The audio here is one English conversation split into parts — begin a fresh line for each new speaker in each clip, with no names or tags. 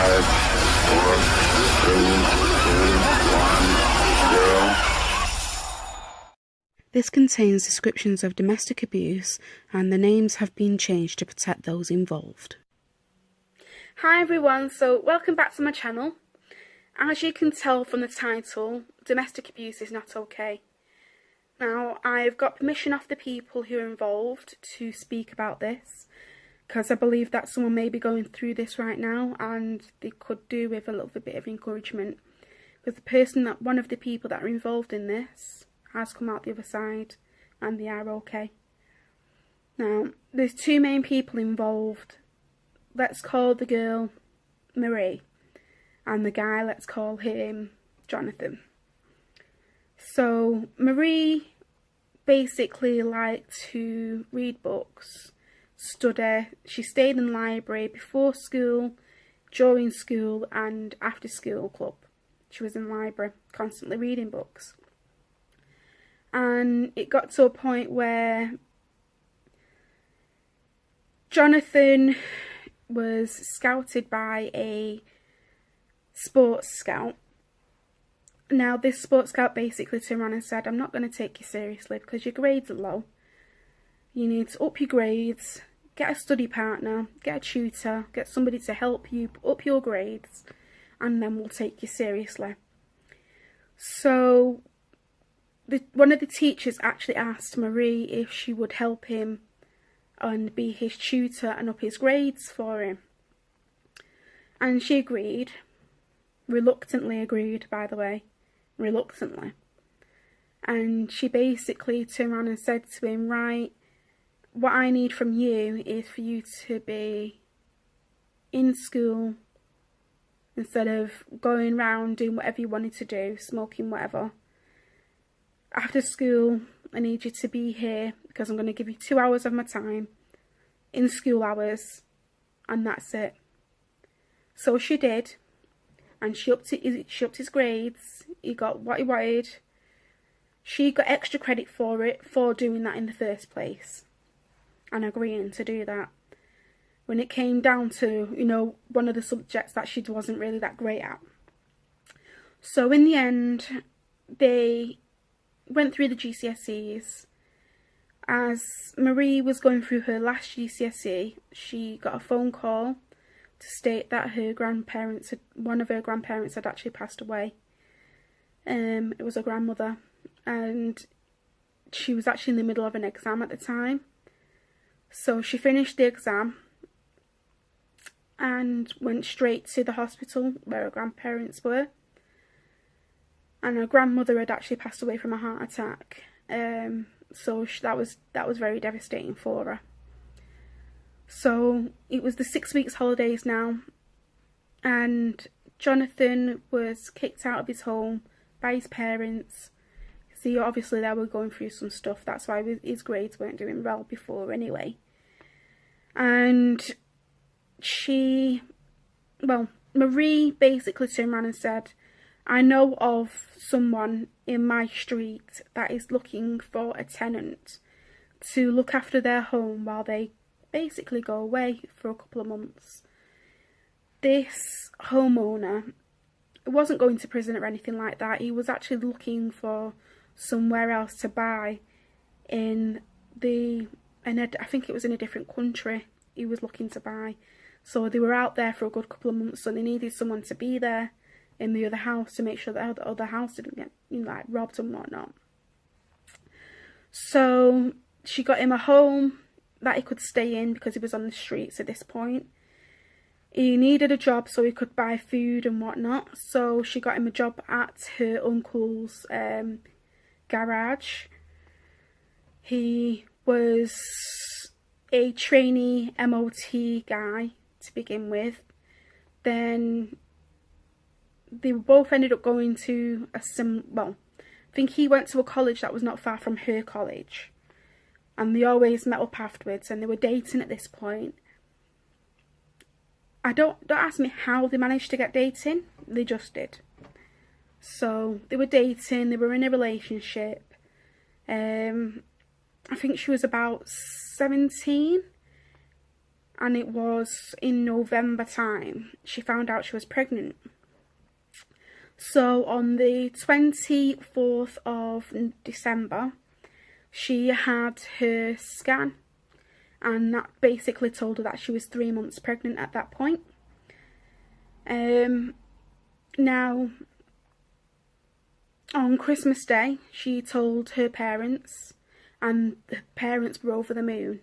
5, 4, 3, 2, 1, 0.
This contains descriptions of domestic abuse, and the names have been changed to protect those involved.
Hi everyone, so welcome back to my channel. As you can tell from the title, domestic abuse is not okay. Now, I've got permission off the people who are involved to speak about this, because I believe that someone may be going through this right now and they could do with a little bit of encouragement. Because one of the people that are involved in this has come out the other side and they are okay. Now, there's two main people involved. Let's call the girl Marie, and the guy, let's call him Jonathan. So Marie basically liked to read books, study. She stayed in the library before school, during school and after school club. She was in the library constantly reading books. And it got to a point where Jonathan was scouted by a sports scout. Now, this sports scout basically turned around and said, I'm not going to take you seriously because your grades are low. You need to up your grades, get a study partner, get a tutor, get somebody to help you up your grades, and then we'll take you seriously. So one of the teachers actually asked Marie if she would help him and be his tutor and up his grades for him. And she agreed. Reluctantly agreed, by the way. Reluctantly. And she basically turned around and said to him, right, what I need from you is for you to be in school instead of going around doing whatever you wanted to do, smoking, whatever. After school, I need you to be here because I'm going to give you 2 hours of my time in school hours, and that's it. So she did, and she upped his grades. He got what he wanted. She got extra credit for it, for doing that in the first place and agreeing to do that. When it came down to, one of the subjects that she wasn't really that great at. So in the end, they went through the GCSEs. As Marie was going through her last GCSE, she got a phone call to state that one of her grandparents had actually passed away. It was her grandmother, and she was actually in the middle of an exam at the time. So she finished the exam and went straight to the hospital where her grandparents were. And her grandmother had actually passed away from a heart attack. So that was very devastating for her. So it was the 6 weeks holidays now, and Jonathan was kicked out of his home by his parents. See, obviously they were going through some stuff. That's why his grades weren't doing well before anyway. And Marie basically turned around and said, I know of someone in my street that is looking for a tenant to look after their home while they basically go away for a couple of months. This homeowner wasn't going to prison or anything like that. He was actually looking for somewhere else to buy I think it was in a different country he was looking to buy. So they were out there for a good couple of months, so they needed someone to be there in the other house to make sure that the other house didn't get robbed and whatnot. So she got him a home that he could stay in because he was on the streets at this point. He needed a job so he could buy food and whatnot. So she got him a job at her uncle's garage. He was a trainee MOT guy to begin with. Then they both ended up going to I think he went to a college that was not far from her college, and they always met up afterwards, and they were dating at this point. Don't ask me how they managed to get dating, they just did. So they were dating, they were in a relationship. I think she was about 17 and it was in November time she found out she was pregnant. So on the 24th of December, she had her scan, and that basically told her that she was 3 months pregnant at that point. Now, on Christmas Day, she told her parents, and the parents were over the moon.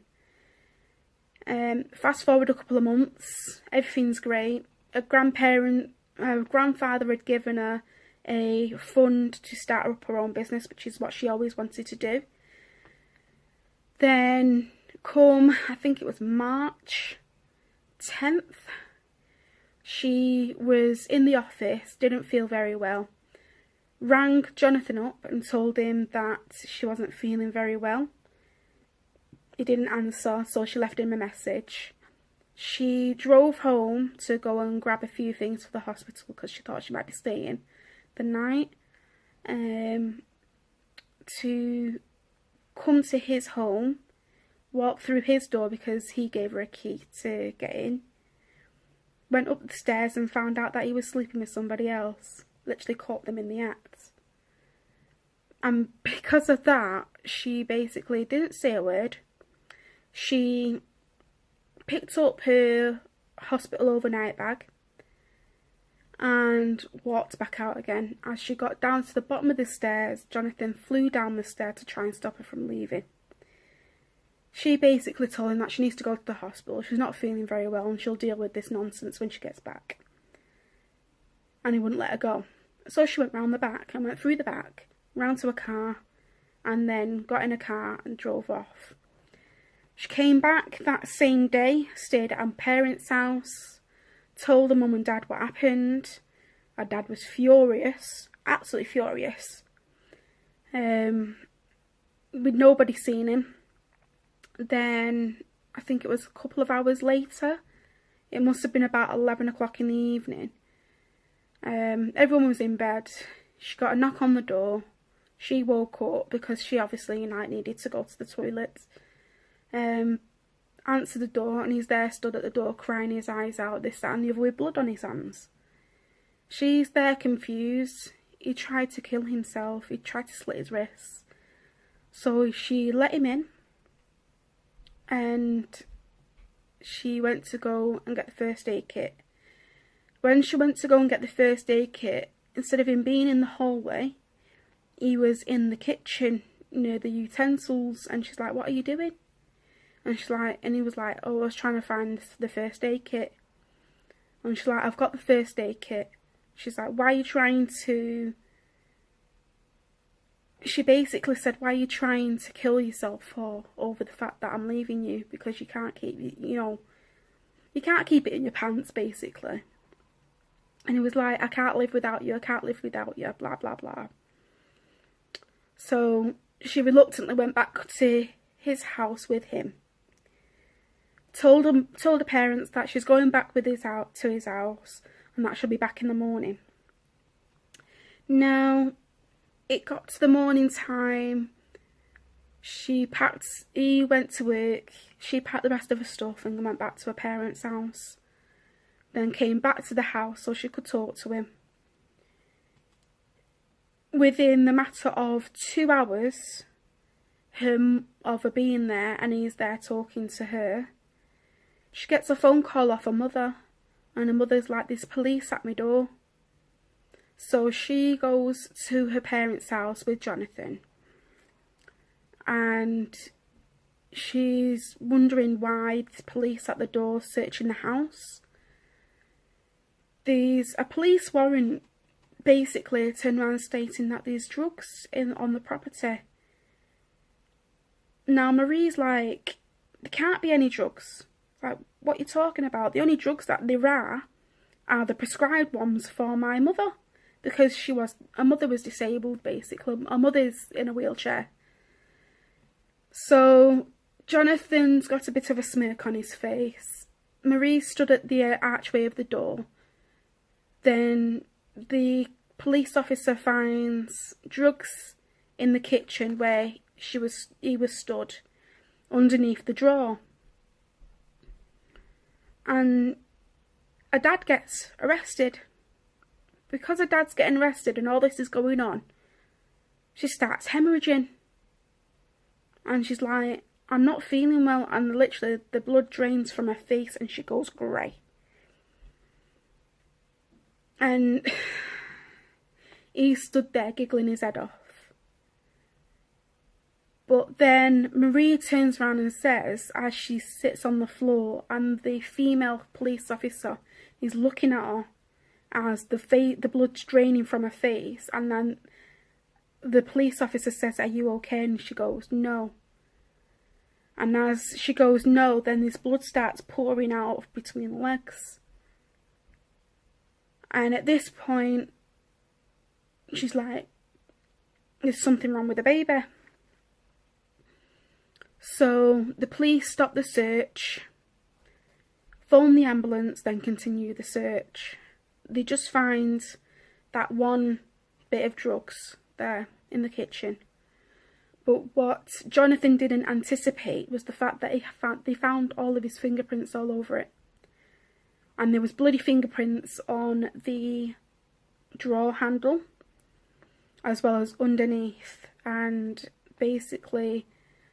Fast forward a couple of months, everything's great. Her grandfather had given her a fund to start up her own business, which is what she always wanted to do. Then come, I think it was March 10th, she was in the office, didn't feel very well. Rang Jonathan up and told him that she wasn't feeling very well. He didn't answer, so she left him a message. She drove home to go and grab a few things for the hospital because she thought she might be staying the night. To come to his home, walk through his door because he gave her a key to get in. Went up the stairs and found out that he was sleeping with somebody else. Literally caught them in the act. And because of that, she basically didn't say a word. She picked up her hospital overnight bag and walked back out again. As she got down to the bottom of the stairs, Jonathan flew down the stair to try and stop her from leaving. She basically told him that she needs to go to the hospital, she's not feeling very well, and she'll deal with this nonsense when she gets back. And he wouldn't let her go. So she went round the back and went through the back, round to a car, and then got in a car and drove off. She came back that same day, stayed at her parents' house, told her mum and dad what happened. Her dad was furious, absolutely furious. With nobody seen him. Then, I think it was a couple of hours later, it must have been about 11 o'clock in the evening. Everyone was in bed. She got a knock on the door. She woke up because she obviously needed to go to the toilet. Answered the door, and he's there stood at the door crying his eyes out, this, that and the other, with blood on his hands. She's there confused. He tried to kill himself. He tried to slit his wrists. So she let him in, and she went to go and get the first aid kit. When she went to go and get the first aid kit, instead of him being in the hallway, he was in the kitchen near the utensils, and she's like, "What are you doing?" And she's like, and he was like, "Oh, I was trying to find the first aid kit." And she's like, "I've got the first aid kit." She's like, "Why are you trying to..." She basically said, "Why are you trying to kill yourself for, over the fact that I'm leaving you, because you can't keep, you can't keep it in your pants, basically." And he was like, "I can't live without you, I can't live without you, blah, blah, blah." So she reluctantly went back to his house with him. Told her parents that she's going back with to his house, and that she'll be back in the morning. Now, it got to the morning time. He went to work, she packed the rest of her stuff and went back to her parents' house. Then came back to the house so she could talk to him. Within the matter of 2 hours of her being there, and he's there talking to her, she gets a phone call off her mother, and her mother's like, "There's police at my door." So she goes to her parents' house with Jonathan, and she's wondering why there's police at the door searching the house. There's a police warrant basically turned around stating that there's drugs on the property. Now Marie's like, "There can't be any drugs." Like, "What are you talking about? The only drugs that there are the prescribed ones for my mother." Because her mother was disabled, basically. Her mother's in a wheelchair. So Jonathan's got a bit of a smirk on his face. Marie stood at the archway of the door. Then the police officer finds drugs in the kitchen where he was stood underneath the drawer. and her dad gets arrested. Because her dad's getting arrested and all this is going on, she starts hemorrhaging. And she's like, I'm not feeling well, and literally the blood drains from her face and she goes grey. And he stood there giggling his head off. But then Marie turns around and says, as she sits on the floor and the female police officer is looking at her as the blood's draining from her face, and then the police officer says, are you okay? And she goes, no. And as she goes, no, then this blood starts pouring out between the legs. And at this point, she's like, there's something wrong with the baby. So the police stop the search, phone the ambulance, then continue the search. They just find that one bit of drugs there in the kitchen. But what Jonathan didn't anticipate was the fact that they found all of his fingerprints all over it. And there was bloody fingerprints on the drawer handle, as well as underneath. And basically,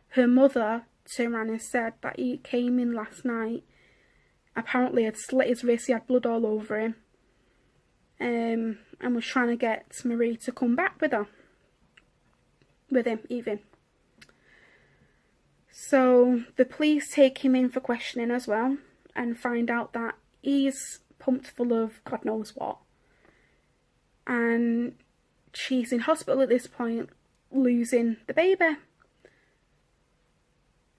her mother turned around and said that he came in last night, apparently had slit his wrist, he had blood all over him, and was trying to get Marie to come back with him even. So the police take him in for questioning as well, and find out that he's pumped full of God knows what. And she's in hospital at this point, losing the baby.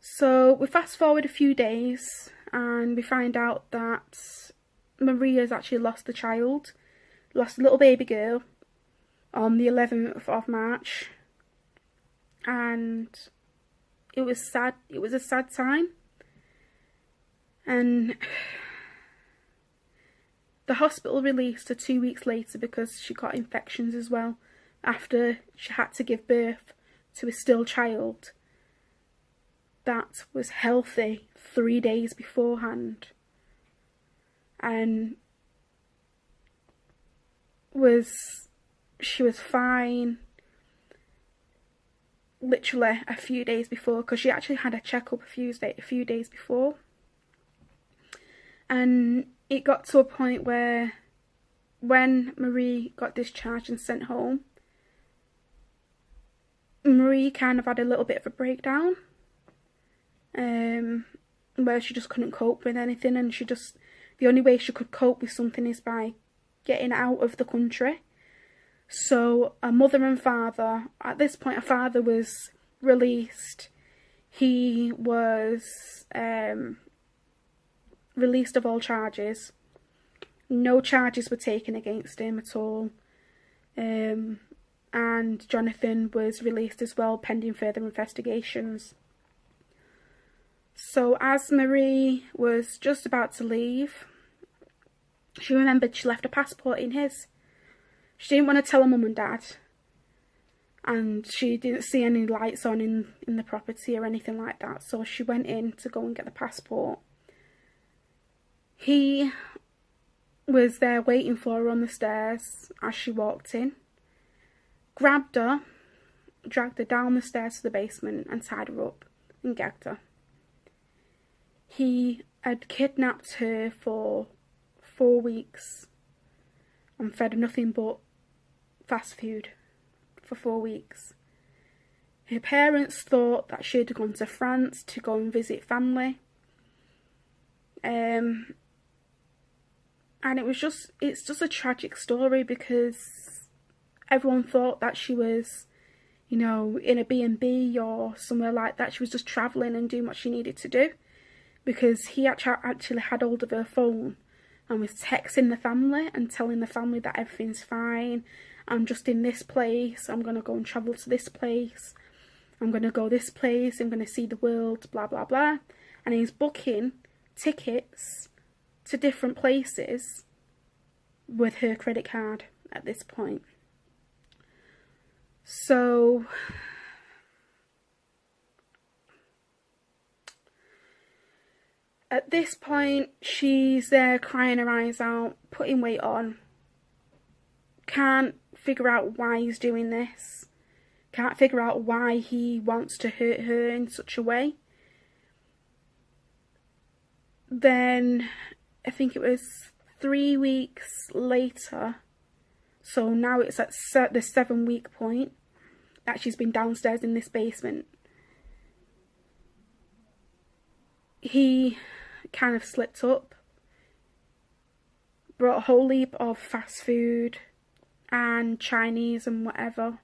So we fast forward a few days and we find out that Maria's actually lost the child, lost a little baby girl on the 11th of March. And it was sad. It was a sad time. And the hospital released her 2 weeks later because she got infections as well, after she had to give birth to a still child that was healthy 3 days beforehand, and she was fine literally a few days before, because she actually had a checkup a few days before. And it got to a point where when Marie got discharged and sent home, Marie kind of had a little bit of a breakdown, where she just couldn't cope with anything, and the only way she could cope with something is by getting out of the country. So her mother and father, at this point her father was released. He was released of all charges. No charges were taken against him at all. And Jonathan was released as well, pending further investigations. So as Marie was just about to leave, she remembered she left a passport in his. She didn't want to tell her mum and dad, and she didn't see any lights on in the property or anything like that, so she went in to go and get the passport. He was there waiting for her on the stairs as she walked in, grabbed her, dragged her down the stairs to the basement and tied her up and gagged her. He had kidnapped her for 4 weeks and fed her nothing but fast food for 4 weeks. Her parents thought that she had gone to France to go and visit family. And it's just a tragic story, because everyone thought that she was, you know, in a B&B or somewhere like that. She was just travelling and doing what she needed to do, because he actually had hold of her phone and was texting the family and telling the family that everything's fine. I'm just in this place. I'm going to go and travel to this place. I'm going to go this place. I'm going to see the world, blah, blah, blah. And he's booking tickets to different places with her credit card at this point. So At this point, she's there crying her eyes out, putting weight on. Can't figure out why he's doing this. Can't figure out why he wants to hurt her in such a way. Then, I think it was 3 weeks later, so now it's at the 7-week point that she's been downstairs in this basement. He kind of slipped up, brought a whole heap of fast food and Chinese and whatever,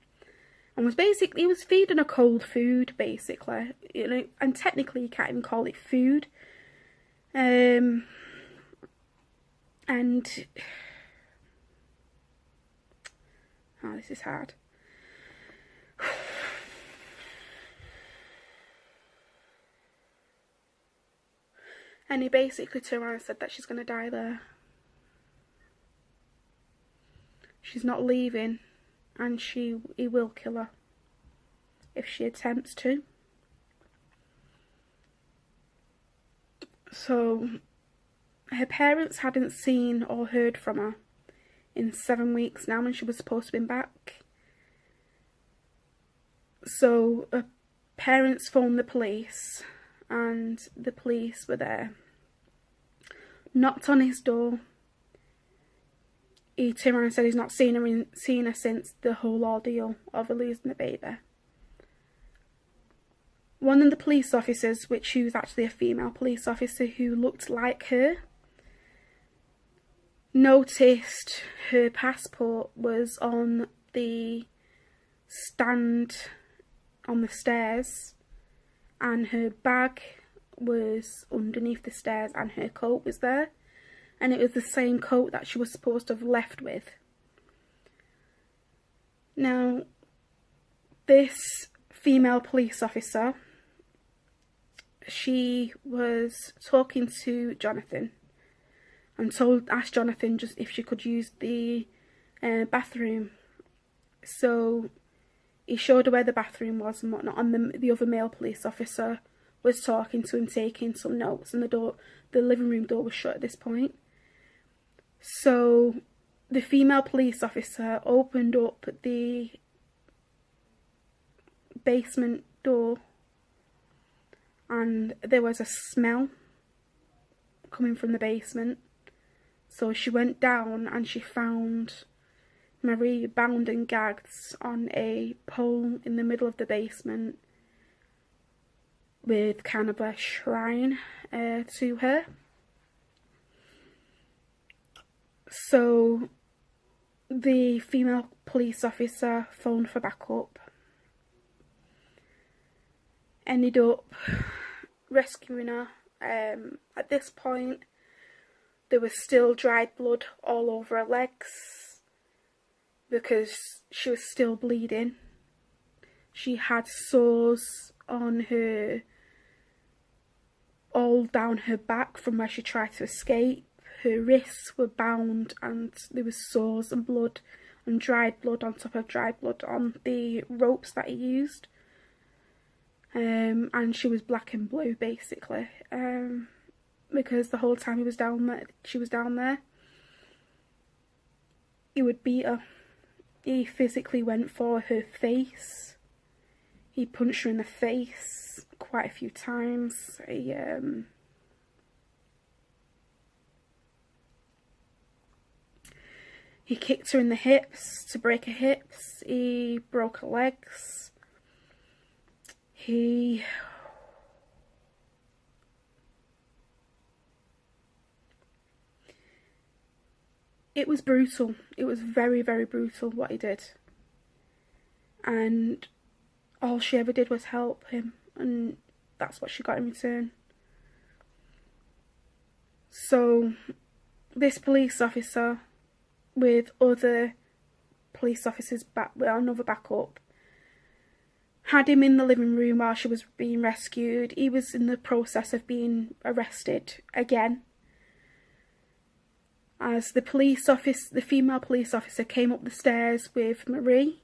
and he was feeding her cold food basically, you know, and technically you can't even call it food. And oh, this is hard. And he basically turned around and said that she's going to die there. She's not leaving, and he will kill her if she attempts to. So, her parents hadn't seen or heard from her in 7 weeks now, and she was supposed to be back. So, her parents phoned the police, and the police were there. Knocked on his door. He turned around and said he's not seen her since the whole ordeal of her losing the baby. One of the police officers, which was actually a female police officer who looked like her, noticed her passport was on the stand on the stairs, and her bag was underneath the stairs, and her coat was there, and it was the same coat that she was supposed to have left with. Now, this female police officer, she was talking to Jonathan and asked Jonathan just if she could use the bathroom. So he showed her where the bathroom was and whatnot, and the other male police officer was talking to him, taking some notes, and the living room door was shut at this point. So the female police officer opened up the basement door, and there was a smell coming from the basement. So she went down and she found Marie bound and gagged on a pole in the middle of the basement with kind of a shrine to her. So the female police officer phoned for backup, ended up rescuing her. At this point, there was still dried blood all over her legs because she was still bleeding. She had sores on her, all down her back from where she tried to escape. Her wrists were bound, and there was sores and blood and dried blood on top of dried blood on the ropes that he used. And she was black and blue basically, because the whole time she was down there, he would beat her. He physically went for her face. He punched her in the face quite a few times. He kicked her in the hips to break her hips. He broke her legs. It was brutal. It was very, very brutal what he did. And all she ever did was help him, and that's what she got in return. So this police officer, with other police officers with another backup, had him in the living room while she was being rescued. He was in the process of being arrested again. As the female police officer came up the stairs with Marie,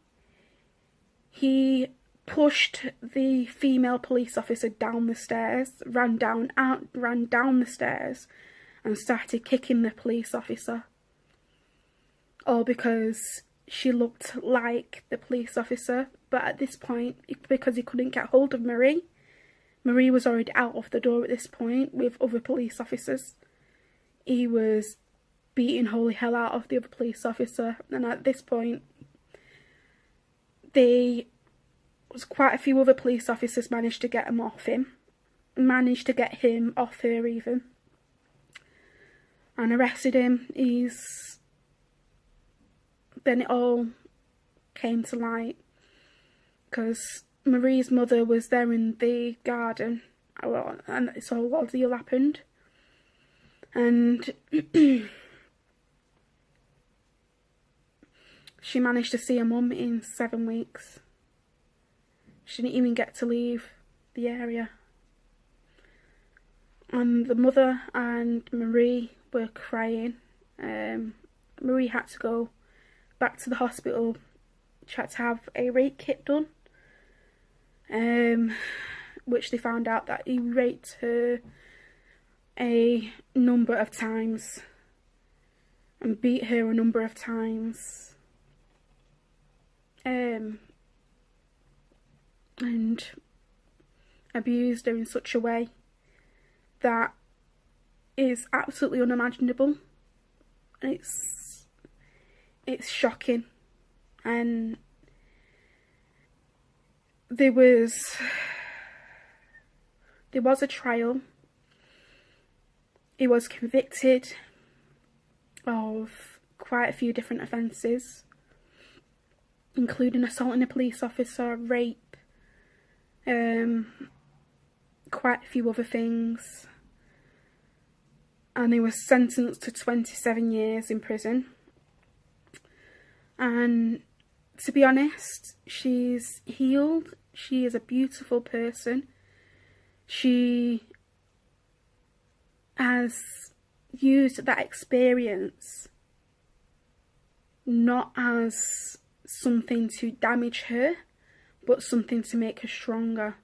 he pushed the female police officer down the stairs, ran down the stairs, and started kicking the police officer. All because she looked like the police officer, but at this point, because he couldn't get hold of Marie was already out of the door at this point with other police officers. He was beating holy hell out of the other police officer, and at this point, quite a few other police officers managed to get him off her even, and arrested him. Then it all came to light, because Marie's mother was there in the garden, and this whole ordeal happened. And she managed to see her mum in 7 weeks. She didn't even get to leave the area. And the mother and Marie were crying. Marie had to go back to the hospital. She had to have a rape kit done, which they found out that he raped her a number of times and beat her a number of times, and abused her in such a way that is absolutely unimaginable. And it's shocking. And there was a trial. He was convicted of quite a few different offences, including assaulting a police officer, rape, quite a few other things. And he was sentenced to 27 years in prison. And to be honest, she's healed. She is a beautiful person. She has used that experience not as something to damage her, but something to make her stronger.